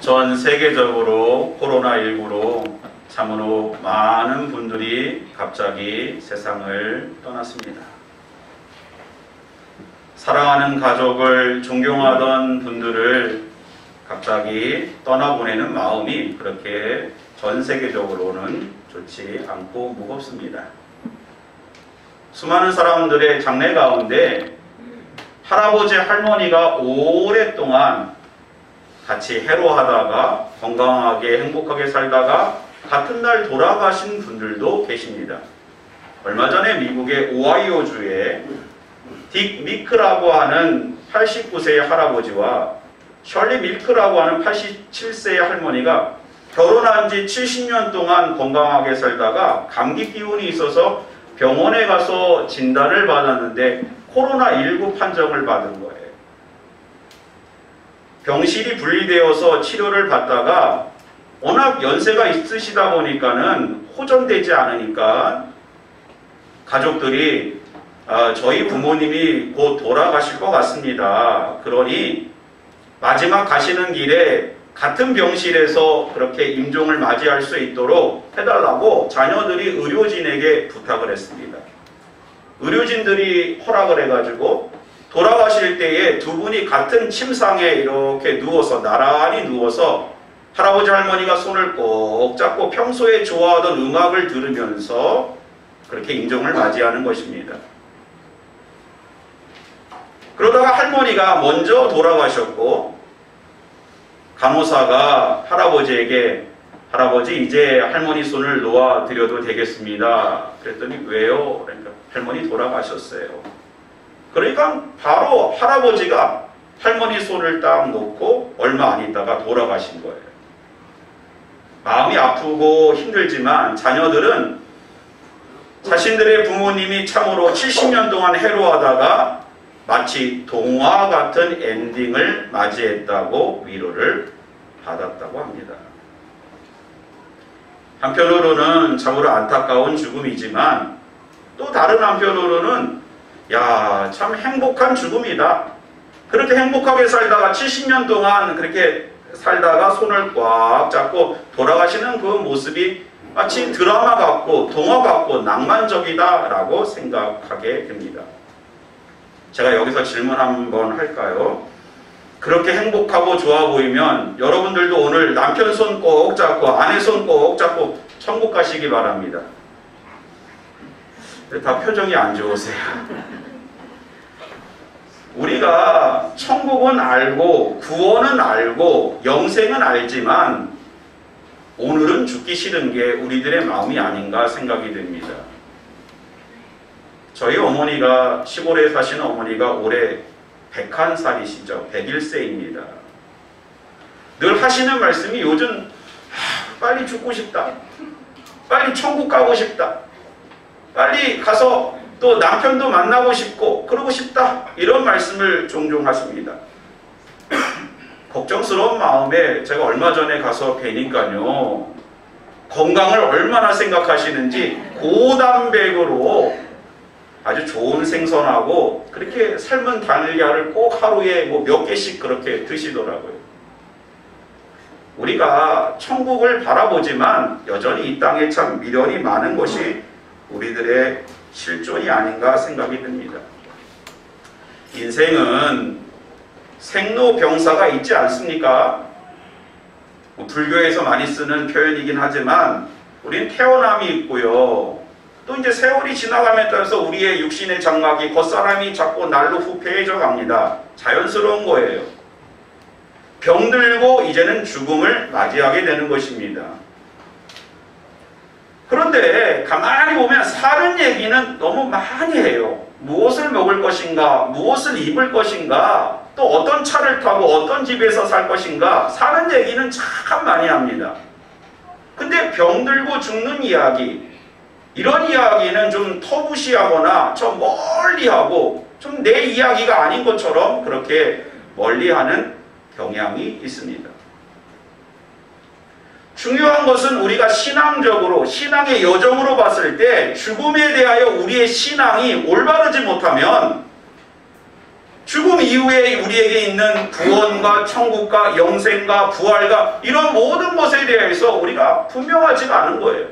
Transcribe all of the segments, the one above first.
전 세계적으로 코로나19로 참으로 많은 분들이 갑자기 세상을 떠났습니다. 사랑하는 가족을 존경하던 분들을 갑자기 떠나보내는 마음이 그렇게 전 세계적으로는 좋지 않고 무겁습니다. 수많은 사람들의 장례 가운데 할아버지 할머니가 오랫동안 같이 해로하다가 건강하게 행복하게 살다가 같은 날 돌아가신 분들도 계십니다. 얼마 전에 미국의 오하이오주에 딕 미크라고 하는 89세의 할아버지와 셜리 밀크라고 하는 87세의 할머니가 결혼한 지 70년 동안 건강하게 살다가 감기 기운이 있어서 병원에 가서 진단을 받았는데 코로나19 판정을 받은 거예요. 병실이 분리되어서 치료를 받다가 워낙 연세가 있으시다 보니까는 호전되지 않으니까 가족들이 저희 부모님이 곧 돌아가실 것 같습니다. 그러니 마지막 가시는 길에 같은 병실에서 그렇게 임종을 맞이할 수 있도록 해달라고 자녀들이 의료진에게 부탁을 했습니다. 의료진들이 허락을 해가지고 돌아가실 때에 두 분이 같은 침상에 이렇게 누워서 나란히 누워서 할아버지 할머니가 손을 꼭 잡고 평소에 좋아하던 음악을 들으면서 그렇게 임종을 맞이하는 것입니다. 그러다가 할머니가 먼저 돌아가셨고 간호사가 할아버지에게 할아버지 이제 할머니 손을 놓아드려도 되겠습니다. 그랬더니 왜요? 그러니까 할머니 돌아가셨어요. 그러니까 바로 할아버지가 할머니 손을 딱 놓고 얼마 안 있다가 돌아가신 거예요. 마음이 아프고 힘들지만 자녀들은 자신들의 부모님이 참으로 70년 동안 해로하다가 마치 동화 같은 엔딩을 맞이했다고 위로를 받았다고 합니다. 한편으로는 참으로 안타까운 죽음이지만 또 다른 한편으로는 야, 참 행복한 죽음이다. 그렇게 행복하게 살다가 70년 동안 그렇게 살다가 손을 꽉 잡고 돌아가시는 그 모습이 마치 드라마 같고 동화 같고 낭만적이다 라고 생각하게 됩니다. 제가 여기서 질문 한번 할까요? 그렇게 행복하고 좋아 보이면 여러분들도 오늘 남편 손 꼭 잡고 아내 손 꼭 잡고 천국 가시기 바랍니다. 다 표정이 안 좋으세요. 우리가 천국은 알고 구원은 알고 영생은 알지만 오늘은 죽기 싫은 게 우리들의 마음이 아닌가 생각이 됩니다. 저희 어머니가 시골에 사시는 어머니가 올해 101살이시죠. 101세입니다. 늘 하시는 말씀이 요즘 빨리 죽고 싶다. 빨리 천국 가고 싶다. 빨리 가서 또 남편도 만나고 싶고 그러고 싶다. 이런 말씀을 종종 하십니다. 걱정스러운 마음에 제가 얼마 전에 가서 뵈니까요. 건강을 얼마나 생각하시는지 고단백으로 아주 좋은 생선하고 그렇게 삶은 달걀을 꼭 하루에 몇 개씩 그렇게 드시더라고요. 우리가 천국을 바라보지만 여전히 이 땅에 참 미련이 많은 것이 우리들의 실존이 아닌가 생각이 듭니다. 인생은 생로병사가 있지 않습니까? 불교에서 많이 쓰는 표현이긴 하지만 우리는 태어남이 있고요. 또 이제 세월이 지나감에 따라서 우리의 육신의 장막이 겉사람이 자꾸 날로 후패해져 갑니다. 자연스러운 거예요. 병들고 이제는 죽음을 맞이하게 되는 것입니다. 그런데 가만히 보면 사는 얘기는 너무 많이 해요. 무엇을 먹을 것인가, 무엇을 입을 것인가, 또 어떤 차를 타고 어떤 집에서 살 것인가, 사는 얘기는 참 많이 합니다. 근데 병들고 죽는 이야기, 이런 이야기는 좀 터부시하거나 좀 멀리하고 좀 내 이야기가 아닌 것처럼 그렇게 멀리하는 경향이 있습니다. 중요한 것은 우리가 신앙적으로, 신앙의 여정으로 봤을 때 죽음에 대하여 우리의 신앙이 올바르지 못하면 죽음 이후에 우리에게 있는 구원과 천국과 영생과 부활과 이런 모든 것에 대해서 우리가 분명하지가 않은 거예요.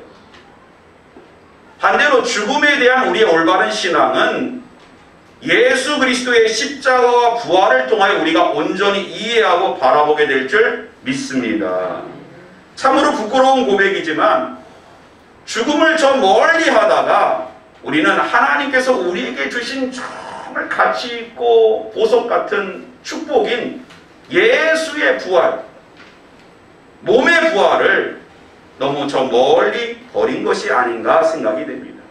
반대로 죽음에 대한 우리의 올바른 신앙은 예수 그리스도의 십자가와 부활을 통하여 우리가 온전히 이해하고 바라보게 될 줄 믿습니다. 참으로 부끄러운 고백이지만 죽음을 저 멀리 하다가 우리는 하나님께서 우리에게 주신 정말 가치 있고 보석 같은 축복인 예수의 부활, 몸의 부활을 너무 저 멀리 버린 것이 아닌가 생각이 됩니다.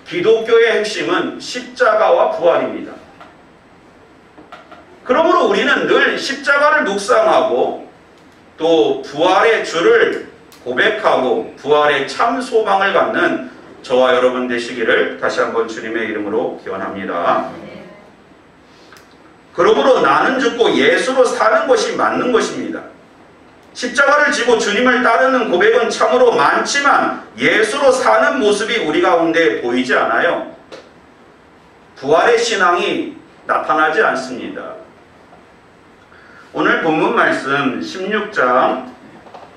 기독교의 핵심은 십자가와 부활입니다. 그러므로 우리는 늘 십자가를 묵상하고 또 부활의 주를 고백하고 부활의 참 소망을 갖는 저와 여러분 되시기를 다시 한번 주님의 이름으로 기원합니다. 그러므로 나는 죽고 예수로 사는 것이 맞는 것입니다. 십자가를 지고 주님을 따르는 고백은 참으로 많지만 예수로 사는 모습이 우리 가운데 보이지 않아요. 부활의 신앙이 나타나지 않습니다. 오늘 본문 말씀 16장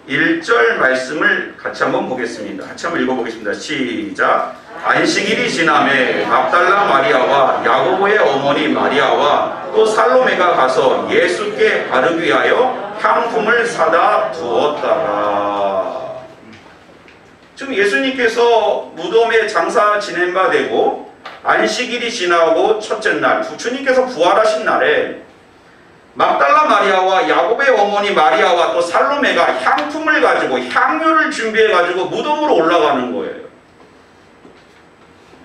1절 말씀을 같이 한번 보겠습니다. 같이 한번 읽어보겠습니다. 시작. 안식일이 지남에 막달라 마리아와 야고보의 어머니 마리아와 또 살로메가 가서 예수께 바르기 위하여 향품을 사다 두었다가. 지금 예수님께서 무덤에 장사 지낸 바 되고 안식일이 지나고 첫째 날 주님께서 부활하신 날에 막달라 마리아와 야곱의 어머니 마리아와 또 살로메가 향품을 가지고 향유를 준비해 가지고 무덤으로 올라가는 거예요.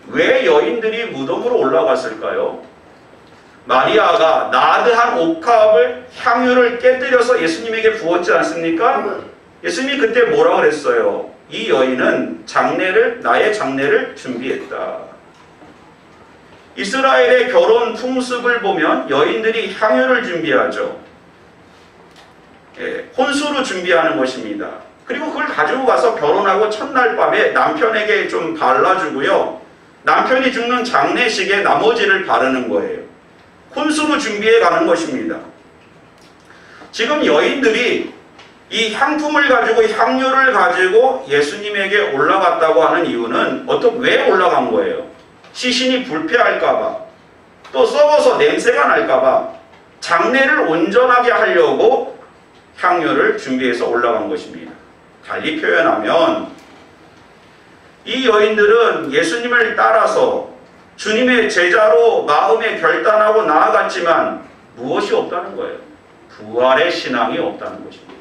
왜 여인들이 무덤으로 올라갔을까요? 마리아가 나드한 옥합을 향유를 깨뜨려서 예수님에게 부었지 않습니까? 예수님이 그때 뭐라 그랬어요? 이 여인은 나의 장례를 준비했다. 이스라엘의 결혼 풍습을 보면 여인들이 향유를 준비하죠. 혼수로 준비하는 것입니다. 그리고 그걸 가지고 가서 결혼하고 첫날 밤에 남편에게 좀 발라주고요. 남편이 죽는 장례식에 나머지를 바르는 거예요. 혼수로 준비해 가는 것입니다. 지금 여인들이 이 향품을 가지고 향유를 가지고 예수님에게 올라갔다고 하는 이유는 왜 올라간 거예요? 시신이 불쾌할까봐, 또 썩어서 냄새가 날까봐 장례를 온전하게 하려고 향유를 준비해서 올라간 것입니다. 달리 표현하면 이 여인들은 예수님을 따라서 주님의 제자로 마음에 결단하고 나아갔지만 무엇이 없다는 거예요? 부활의 신앙이 없다는 것입니다.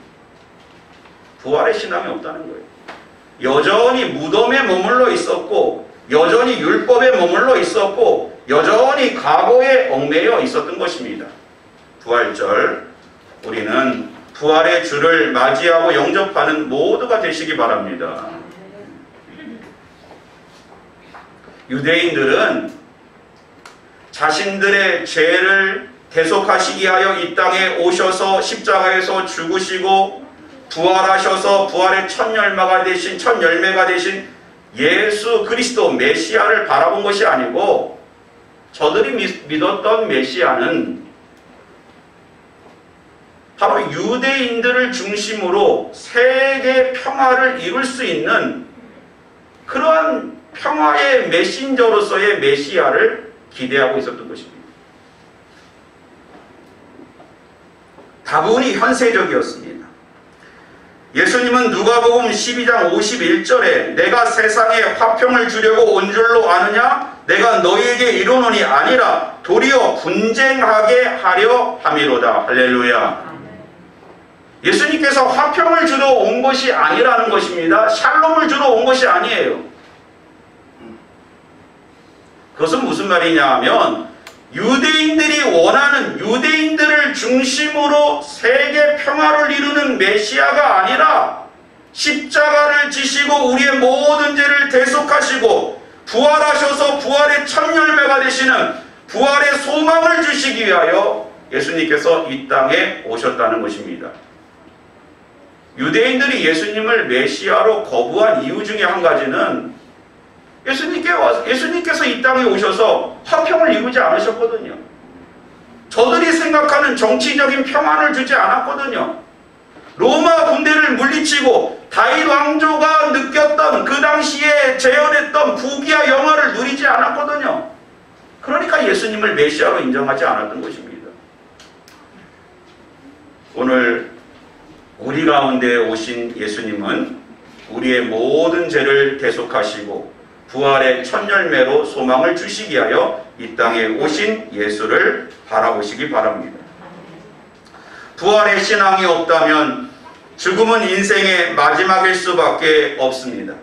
부활의 신앙이 없다는 거예요. 여전히 무덤에 머물러 있었고 여전히 율법에 머물러 있었고 여전히 과거에 얽매여 있었던 것입니다. 부활절 우리는 부활의 주를 맞이하고 영접하는 모두가 되시기 바랍니다. 유대인들은 자신들의 죄를 대속하시기 위하여 이 땅에 오셔서 십자가에서 죽으시고 부활하셔서 부활의 첫 열매가 되신 예수 그리스도 메시아를 바라본 것이 아니고 저들이 믿었던 메시아는 바로 유대인들을 중심으로 세계 평화를 이룰 수 있는 그러한 평화의 메신저로서의 메시아를 기대하고 있었던 것입니다. 다분히 현세적이었습니다. 예수님은 누가복음 12장 51절에 내가 세상에 화평을 주려고 온 줄로 아느냐? 내가 너희에게 이르노니 아니라 도리어 분쟁하게 하려 함이로다. 할렐루야. 예수님께서 화평을 주러 온 것이 아니라는 것입니다. 샬롬을 주러 온 것이 아니에요. 그것은 무슨 말이냐 하면 유대인들이 원하는 유대인들을 중심으로 세계 평화를 이루는 메시아가 아니라 십자가를 지시고 우리의 모든 죄를 대속하시고 부활하셔서 부활의 첫 열매가 되시는 부활의 소망을 주시기 위하여 예수님께서 이 땅에 오셨다는 것입니다. 유대인들이 예수님을 메시아로 거부한 이유 중에 한 가지는 예수님께서 이 땅에 오셔서 화평을 이루지 않으셨거든요. 저들이 생각하는 정치적인 평안을 주지 않았거든요. 로마 군대를 물리치고 다윗 왕조가 느꼈던 그 당시에 재현했던 부귀와 영화를 누리지 않았거든요. 그러니까 예수님을 메시아로 인정하지 않았던 것입니다. 오늘 우리 가운데 오신 예수님은 우리의 모든 죄를 대속하시고 부활의 첫 열매로 소망을 주시기 위하여 이 땅에 오신 예수를 바라보시기 바랍니다. 부활의 신앙이 없다면 죽음은 인생의 마지막일 수밖에 없습니다.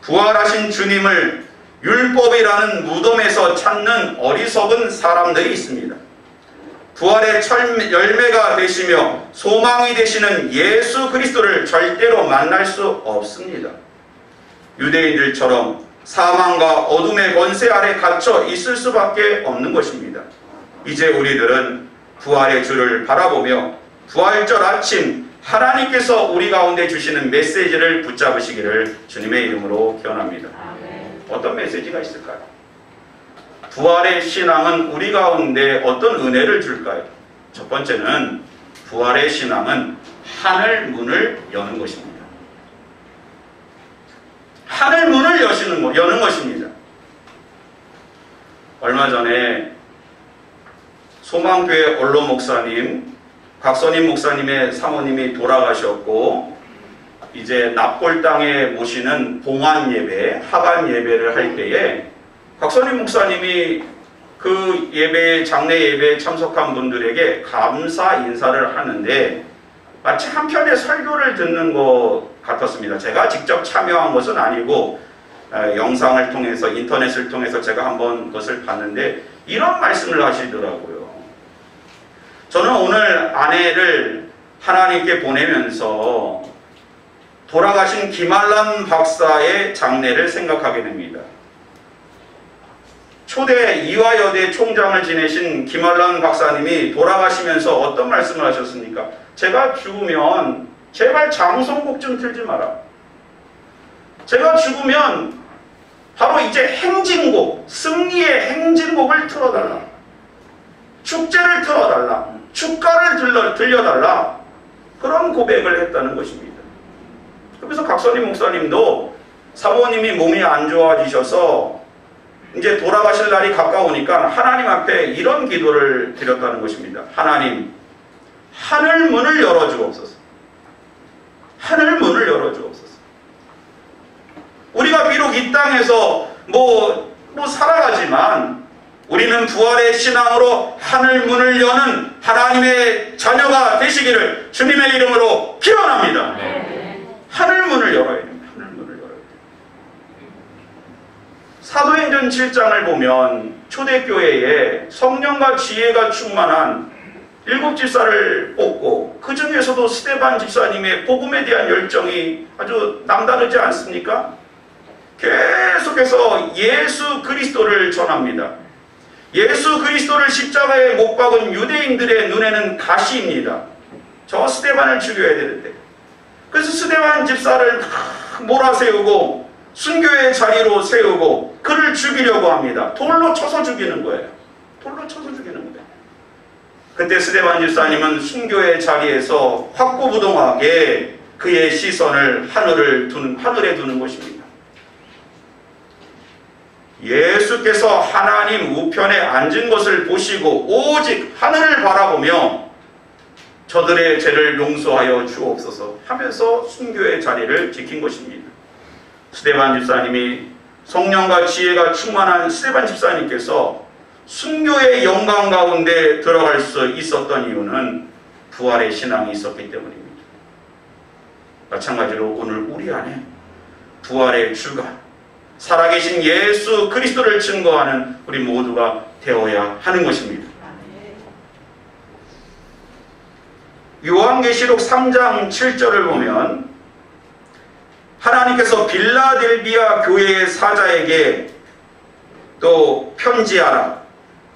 부활하신 주님을 율법이라는 무덤에서 찾는 어리석은 사람들이 있습니다. 부활의 첫 열매가 되시며 소망이 되시는 예수 그리스도를 절대로 만날 수 없습니다. 유대인들처럼 사망과 어둠의 권세 아래 갇혀 있을 수밖에 없는 것입니다. 이제 우리들은 부활의 주를 바라보며 부활절 아침 하나님께서 우리 가운데 주시는 메시지를 붙잡으시기를 주님의 이름으로 기원합니다. 어떤 메시지가 있을까요? 부활의 신앙은 우리 가운데 어떤 은혜를 줄까요? 첫 번째는 부활의 신앙은 하늘 문을 여는 것입니다. 하늘 문을 여는 것입니다. 얼마 전에 소망교회 원로 목사님, 곽선임 목사님의 사모님이 돌아가셨고 이제 납골 땅에 모시는 봉안 예배, 하반 예배를 할 때에 곽선임 목사님이 그 예배, 장례 예배에 참석한 분들에게 감사 인사를 하는데 마치 한편의 설교를 듣는 것 같았습니다. 제가 직접 참여한 것은 아니고 영상을 통해서, 인터넷을 통해서 제가 한번 그것을 봤는데 이런 말씀을 하시더라고요. 저는 오늘 아내를 하나님께 보내면서 돌아가신 김알람 박사의 장례를 생각하게 됩니다. 초대 이화여대 총장을 지내신 김알람 박사님이 돌아가시면서 어떤 말씀을 하셨습니까? 제가 죽으면 제발 장성곡 좀 틀지 마라. 제가 죽으면 바로 이제 행진곡, 승리의 행진곡을 틀어달라. 축제를 틀어달라. 축가를 들려달라. 그런 고백을 했다는 것입니다. 그래서 곽선임 목사님도 사모님이 몸이 안 좋아지셔서 이제 돌아가실 날이 가까우니까 하나님 앞에 이런 기도를 드렸다는 것입니다. 하나님, 하늘 문을 열어주옵소서. 하늘 문을 열어주옵소서. 우리가 비록 이 땅에서 뭐 살아가지만 우리는 부활의 신앙으로 하늘 문을 여는 하나님의 자녀가 되시기를 주님의 이름으로 기원합니다. 하늘 문을 열어야 됩니다. 하늘 문을 열어야 됩니다. 사도행전 7장을 보면 초대교회에 성령과 지혜가 충만한 7 집사를 뽑고 그 중에서도 스데반 집사님의 복음에 대한 열정이 아주 남다르지 않습니까? 계속해서 예수 그리스도를 전합니다. 예수 그리스도를 십자가에 못 박은 유대인들의 눈에는 가시입니다. 저 스데반을 죽여야 되는데. 그래서 스데반 집사를 몰아세우고 순교의 자리로 세우고 그를 죽이려고 합니다. 돌로 쳐서 죽이는 거예요. 돌로 쳐서 죽이는 거예요. 그때 스데반 집사님은 순교의 자리에서 확고부동하게 그의 시선을 하늘에 두는 것입니다. 예수께서 하나님 우편에 앉은 것을 보시고 오직 하늘을 바라보며 저들의 죄를 용서하여 주옵소서 하면서 순교의 자리를 지킨 것입니다. 스데반 집사님이 성령과 지혜가 충만한 스데반 집사님께서 순교의 영광 가운데 들어갈 수 있었던 이유는 부활의 신앙이 있었기 때문입니다. 마찬가지로 오늘 우리 안에 부활의 주가 살아계신 예수 그리스도를 증거하는 우리 모두가 되어야 하는 것입니다. 요한계시록 3장 7절을 보면 하나님께서 빌라델비아 교회의 사자에게 또 편지하라.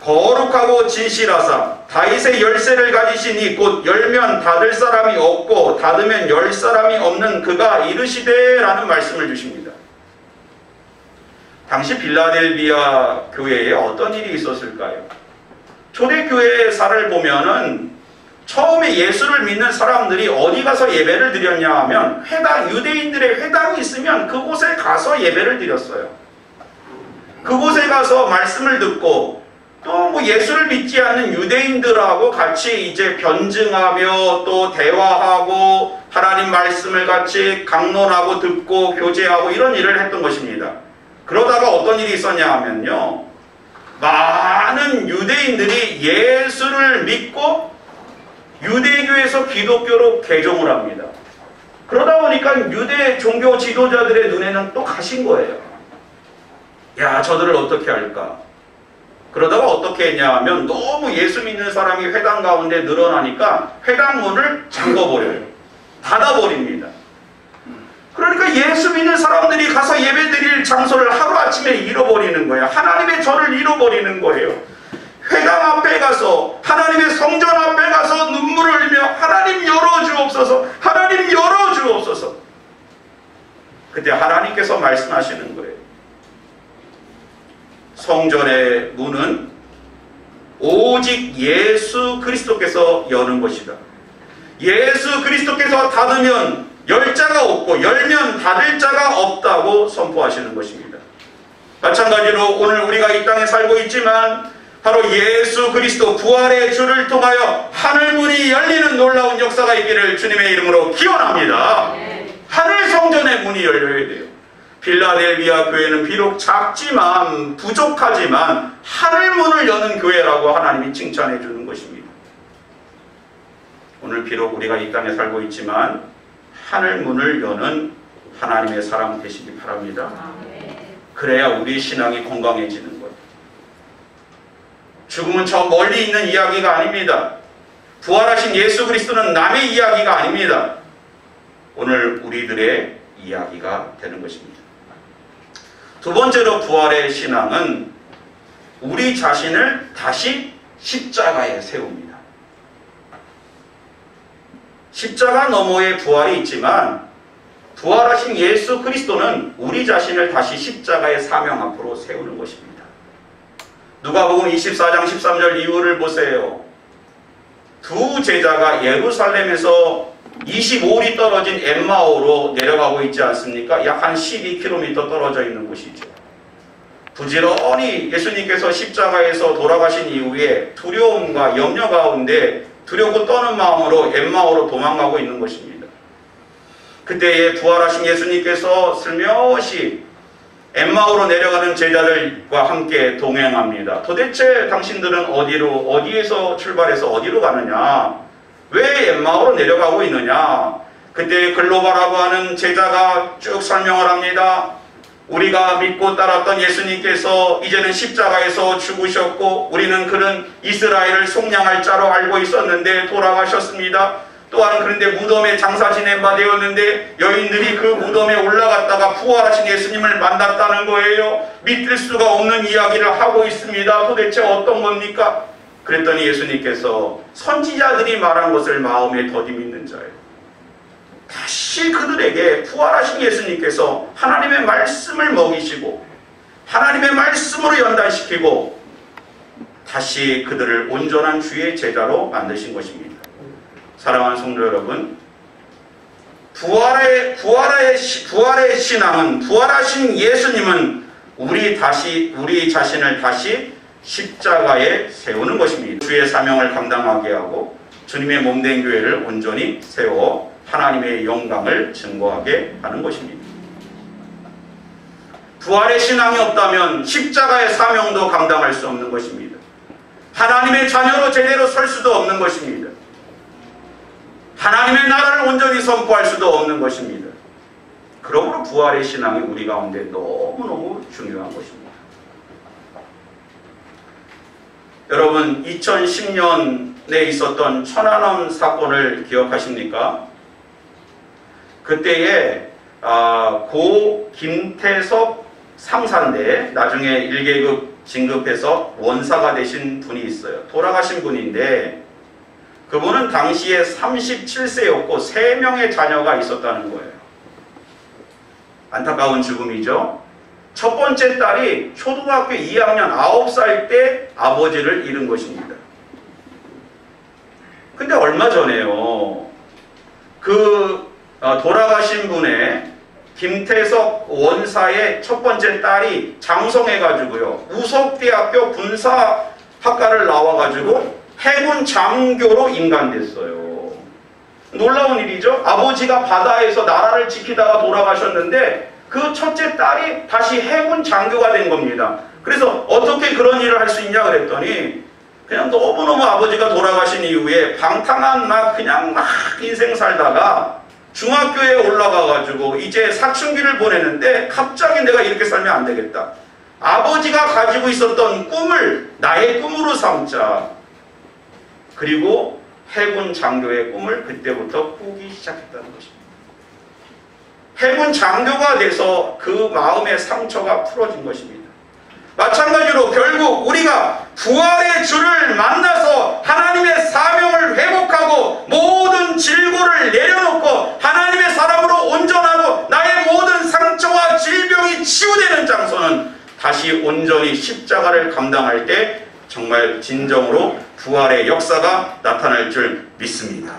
거룩하고 진실하사 다윗의 열쇠를 가지시니 곧 열면 닫을 사람이 없고 닫으면 열 사람이 없는 그가 이르시되 라는 말씀을 주십니다. 당시 빌라델비아 교회에 어떤 일이 있었을까요? 초대교회사를 보면은 처음에 예수를 믿는 사람들이 어디 가서 예배를 드렸냐 하면 유대인들의 회당이 있으면 그곳에 가서 예배를 드렸어요. 그곳에 가서 말씀을 듣고 또 뭐 예수를 믿지 않는 유대인들하고 같이 이제 변증하며 또 대화하고 하나님 말씀을 같이 강론하고 듣고 교제하고 이런 일을 했던 것입니다. 그러다가 어떤 일이 있었냐 하면요, 많은 유대인들이 예수를 믿고 유대교에서 기독교로 개종을 합니다. 그러다 보니까 유대 종교 지도자들의 눈에는 또 가신 거예요. 야, 저들을 어떻게 할까? 그러다가 어떻게 했냐 하면 너무 예수 믿는 사람이 회당 가운데 늘어나니까 회당 문을 잠궈버려요. 닫아버립니다. 그러니까 예수 믿는 사람들이 가서 예배드릴 장소를 하루아침에 잃어버리는 거예요. 하나님의 절을 잃어버리는 거예요. 회당 앞에 가서 하나님의 성전 앞에 가서 눈물을 흘리며 하나님 열어주옵소서, 하나님 열어주옵소서. 그때 하나님께서 말씀하시는 거예요. 성전의 문은 오직 예수 그리스도께서 여는 것이다. 예수 그리스도께서 닫으면 열 자가 없고 열면 닫을 자가 없다고 선포하시는 것입니다. 마찬가지로 오늘 우리가 이 땅에 살고 있지만 바로 예수 그리스도 부활의 주를 통하여 하늘문이 열리는 놀라운 역사가 있기를 주님의 이름으로 기원합니다. 하늘 성전의 문이 열려야 돼요. 필라델비아 교회는 비록 작지만 부족하지만 하늘문을 여는 교회라고 하나님이 칭찬해 주는 것입니다. 오늘 비록 우리가 이 땅에 살고 있지만 하늘문을 여는 하나님의 사람 되시기 바랍니다. 그래야 우리 신앙이 건강해지는 거예요. 죽음은 저 멀리 있는 이야기가 아닙니다. 부활하신 예수 그리스도는 남의 이야기가 아닙니다. 오늘 우리들의 이야기가 되는 것입니다. 두 번째로 부활의 신앙은 우리 자신을 다시 십자가에 세웁니다. 십자가 너머에 부활이 있지만 부활하신 예수 그리스도는 우리 자신을 다시 십자가의 사명 앞으로 세우는 것입니다. 누가복음 24장 13절 이후를 보세요. 두 제자가 예루살렘에서 25里떨어진 엠마오로 내려가고 있지 않습니까? 약 한 12km 떨어져 있는 곳이죠. 부지런히 예수님께서 십자가에서 돌아가신 이후에 두려움과 염려 가운데 두렵고 떠는 마음으로 엠마오로 도망가고 있는 것입니다. 그때에 부활하신 예수님께서 슬며시 엠마오로 내려가는 제자들과 함께 동행합니다. 도대체 당신들은 어디에서 출발해서 어디로 가느냐? 왜 엠마오로 내려가고 있느냐? 그때 글로바라고 하는 제자가 쭉 설명을 합니다. 우리가 믿고 따랐던 예수님께서 이제는 십자가에서 죽으셨고 우리는 그는 이스라엘을 속량할 자로 알고 있었는데 돌아가셨습니다. 또한 그런데 무덤에 장사 지낸 바 되었는데 여인들이 그 무덤에 올라갔다가 부활하신 예수님을 만났다는 거예요. 믿을 수가 없는 이야기를 하고 있습니다. 도대체 어떤 겁니까? 그랬더니 예수님께서 선지자들이 말한 것을 마음에 더디 믿는 자예요. 다시 그들에게 부활하신 예수님께서 하나님의 말씀을 먹이시고 하나님의 말씀으로 연단시키고 다시 그들을 온전한 주의 제자로 만드신 것입니다. 사랑하는 성도 여러분, 부활의 신앙은, 부활하신 예수님은 우리 자신을 다시 십자가에 세우는 것입니다. 주의 사명을 감당하게 하고 주님의 몸된 교회를 온전히 세워 하나님의 영광을 증거하게 하는 것입니다. 부활의 신앙이 없다면 십자가의 사명도 감당할 수 없는 것입니다. 하나님의 자녀로 제대로 설 수도 없는 것입니다. 하나님의 나라를 온전히 선포할 수도 없는 것입니다. 그러므로 부활의 신앙이 우리 가운데 너무너무 중요한 것입니다. 여러분, 2010년에 있었던 천안함 사건을 기억하십니까? 그때에 고 김태섭 상사인데 나중에 1계급 진급해서 원사가 되신 분이 있어요. 돌아가신 분인데 그분은 당시에 37세였고 3명의 자녀가 있었다는 거예요. 안타까운 죽음이죠. 첫 번째 딸이 초등학교 2학년 9살 때 아버지를 잃은 것입니다. 그런데 얼마 전에요. 돌아가신 분의 김태석 원사의 첫 번째 딸이 장성해가지고요. 우석대학교 군사학과를 나와가지고 해군 장교로 임관됐어요. 놀라운 일이죠. 아버지가 바다에서 나라를 지키다가 돌아가셨는데 그 첫째 딸이 다시 해군 장교가 된 겁니다. 그래서 어떻게 그런 일을 할 수 있냐 그랬더니 그냥 너무너무 아버지가 돌아가신 이후에 방탕한 그냥 인생 살다가 중학교에 올라가가지고 이제 사춘기를 보내는데 갑자기 내가 이렇게 살면 안 되겠다. 아버지가 가지고 있었던 꿈을 나의 꿈으로 삼자. 그리고 해군 장교의 꿈을 그때부터 꾸기 시작했다는 것입니다. 해군 장교가 돼서 그 마음의 상처가 풀어진 것입니다. 마찬가지로 결국 우리가 부활의 주를 만나서 하나님의 사명을 회복하고 모든 질고를 내려놓고 하나님의 사람으로 온전하고 나의 모든 상처와 질병이 치유되는 장소는 다시 온전히 십자가를 감당할 때 정말 진정으로 부활의 역사가 나타날 줄 믿습니다.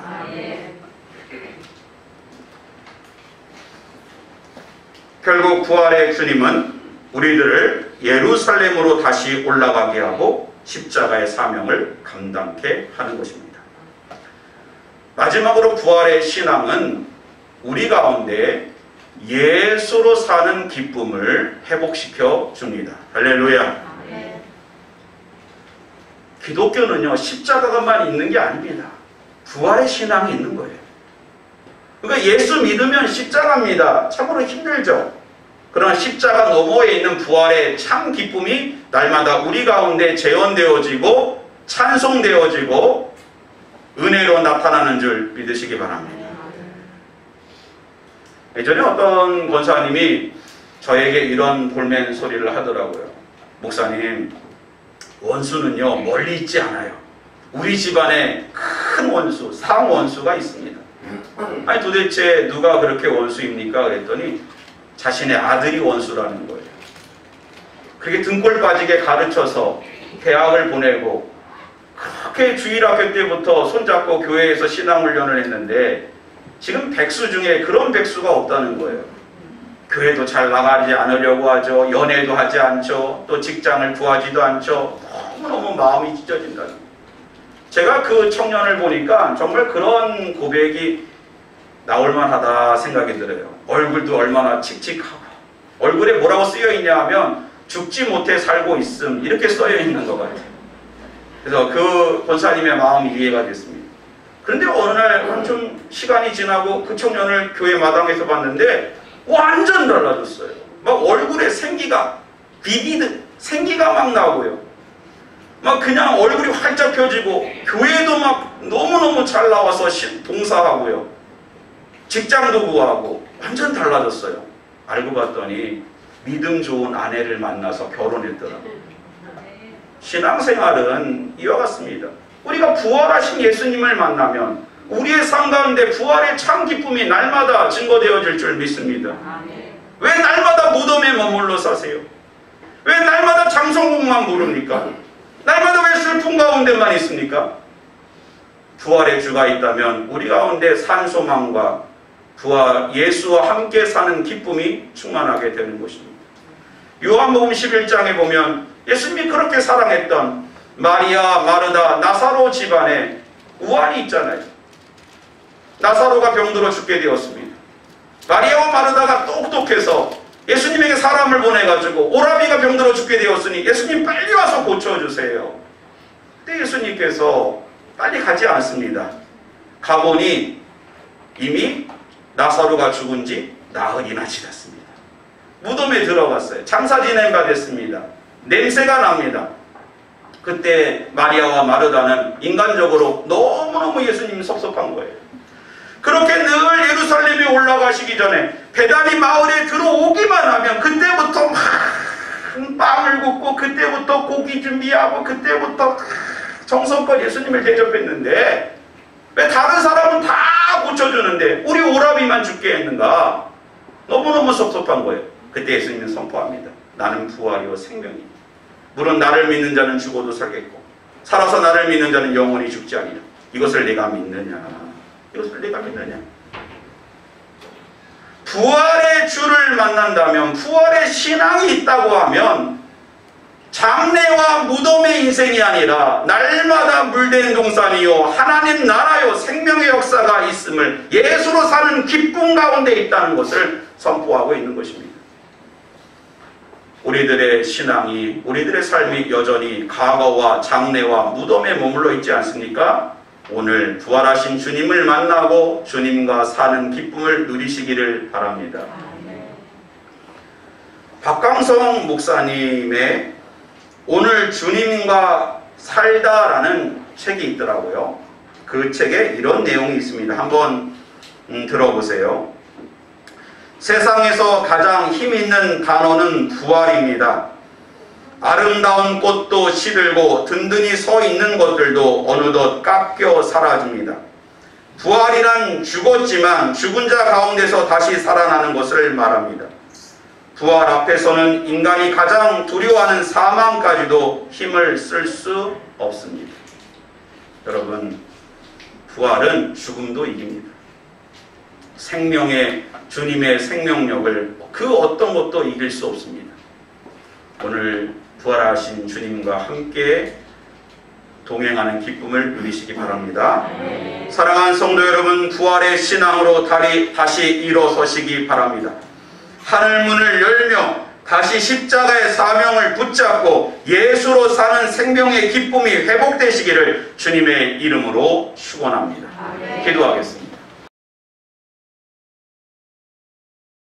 결국 부활의 주님은 우리들을 예루살렘으로 다시 올라가게 하고 십자가의 사명을 감당케 하는 것입니다. 마지막으로 부활의 신앙은 우리 가운데 예수로 사는 기쁨을 회복시켜 줍니다. 할렐루야. 기독교는요, 십자가만 있는 게 아닙니다. 부활의 신앙이 있는 거예요. 그러니까 예수 믿으면 십자가입니다. 참으로 힘들죠. 그러나 십자가 너머에 있는 부활의 참 기쁨이 날마다 우리 가운데 재현되어지고 찬송되어지고 은혜로 나타나는 줄 믿으시기 바랍니다. 예전에 어떤 권사님이 저에게 이런 볼멘 소리를 하더라고요. 목사님, 원수는요 멀리 있지 않아요. 우리 집안에 큰 원수, 상원수가 있습니다. 아니 도대체 누가 그렇게 원수입니까? 그랬더니 자신의 아들이 원수라는 거예요. 그렇게 등골 빠지게 가르쳐서 대학을 보내고 그렇게 주일학교 때부터 손잡고 교회에서 신앙훈련을 했는데 지금 백수 중에 그런 백수가 없다는 거예요. 교회도 잘 나가지 않으려고 하죠. 연애도 하지 않죠. 또 직장을 구하지도 않죠. 너무너무 마음이 찢어진다는 거예요. 제가 그 청년을 보니까 정말 그런 고백이 나올만하다 생각이 들어요. 얼굴도 얼마나 칙칙하고 얼굴에 뭐라고 쓰여 있냐 하면 죽지 못해 살고 있음 이렇게 써여 있는 것 같아요. 그래서 그 권사님의 마음이 이해가 됐습니다. 그런데 어느 날 한참 시간이 지나고 그 청년을 교회 마당에서 봤는데 완전 달라졌어요. 막 얼굴에 생기가 비비듯 생기가 막 나고요. 막 그냥 얼굴이 활짝 펴지고 교회도 막 너무너무 잘 나와서 봉사하고요. 직장도 구하고 완전 달라졌어요. 알고 봤더니 믿음 좋은 아내를 만나서 결혼했더라고요. 신앙생활은 이와 같습니다. 우리가 부활하신 예수님을 만나면 우리의 삶 가운데 부활의 참 기쁨이 날마다 증거되어질 줄 믿습니다. 왜 날마다 무덤에 머물러 사세요? 왜 날마다 장성국만 부릅니까? 날마다 왜 슬픔 가운데만 있습니까? 부활의 주가 있다면 우리 가운데 산소망과 부활 예수와 함께 사는 기쁨이 충만하게 되는 것입니다. 요한복음 11장에 보면 예수님이 그렇게 사랑했던 마리아, 마르다, 나사로 집안에 우환이 있잖아요. 나사로가 병들어 죽게 되었습니다. 마리아와 마르다가 똑똑해서 예수님에게 사람을 보내가지고 오라비가 병들어 죽게 되었으니 예수님 빨리 와서 고쳐주세요. 근데 예수님께서 빨리 가지 않습니다. 가보니 이미 나사로가 죽은 지 나흘이나 지났습니다. 무덤에 들어갔어요. 장사 지낸 바 됐습니다. 냄새가 납니다. 그때 마리아와 마르다는 인간적으로 너무너무 예수님이 섭섭한 거예요. 그렇게 늘 예루살렘에 올라가시기 전에 베다니 마을에 들어오기만 하면 그때부터 막 빵을 굽고 그때부터 고기 준비하고 그때부터 정성껏 예수님을 대접했는데 왜 다른 사람은 다 고쳐주는데 우리 오라비만 죽게 했는가? 너무너무 섭섭한 거예요. 그때 예수님은 선포합니다. 나는 부활이요 생명이다. 물론 나를 믿는 자는 죽어도 살겠고 살아서 나를 믿는 자는 영원히 죽지 아니라. 이것을 내가 믿느냐? 이것을 내가 믿느냐? 부활의 주를 만난다면, 부활의 신앙이 있다고 하면 장래와 무덤의 인생이 아니라 날마다 물된 동산이요 하나님 나라요 생명의 역사가 있음을, 예수로 사는 기쁨 가운데 있다는 것을 선포하고 있는 것입니다. 우리들의 신앙이, 우리들의 삶이 여전히 과거와 장래와 무덤에 머물러 있지 않습니까? 오늘 부활하신 주님을 만나고 주님과 사는 기쁨을 누리시기를 바랍니다. 박강성 목사님의 오늘 주님과 살다라는 책이 있더라고요. 그 책에 이런 내용이 있습니다. 한번 들어보세요. 세상에서 가장 힘있는 단어는 부활입니다. 아름다운 꽃도 시들고 든든히 서 있는 것들도 어느덧 깎여 사라집니다. 부활이란 죽었지만 죽은 자 가운데서 다시 살아나는 것을 말합니다. 부활 앞에서는 인간이 가장 두려워하는 사망까지도 힘을 쓸 수 없습니다. 여러분, 부활은 죽음도 이깁니다. 생명의 주님의 생명력을 그 어떤 것도 이길 수 없습니다. 오늘 부활하신 주님과 함께 동행하는 기쁨을 누리시기 바랍니다. 사랑하는 성도 여러분, 부활의 신앙으로 다시 일어서시기 바랍니다. 하늘문을 열며 다시 십자가의 사명을 붙잡고 예수로 사는 생명의 기쁨이 회복되시기를 주님의 이름으로 축원합니다. 기도하겠습니다.